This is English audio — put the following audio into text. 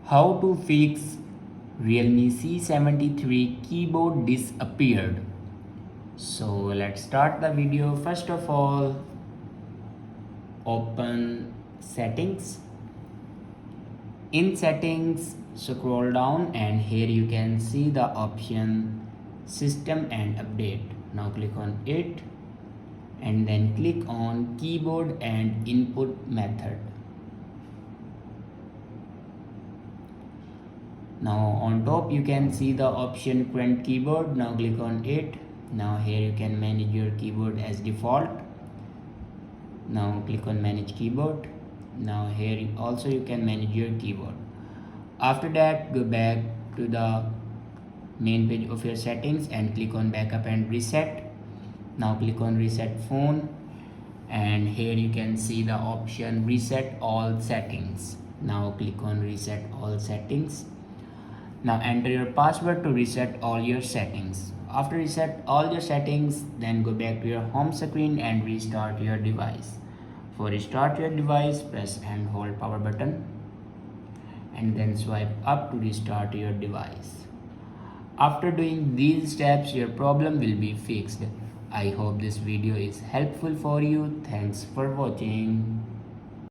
How to fix Realme C73 keyboard disappeared. So let's start the video. First of all, open settings. In settings, scroll down and here you can see the option system and update. Now click on it and then click on keyboard and input method. Now on top you can see the option current keyboard. Now click on it. Now here you can manage your keyboard as default. Now click on manage keyboard. Now here also you can manage your keyboard. After that, go back to the main page of your settings and click on backup and reset. Now click on reset phone and here you can see the option reset all settings. Now click on reset all settings. Now enter your password to reset all your settings. After reset all your settings, then go back to your home screen and restart your device. For restart your device, press and hold power button and then swipe up to restart your device. After doing these steps, your problem will be fixed. I hope this video is helpful for you. Thanks for watching.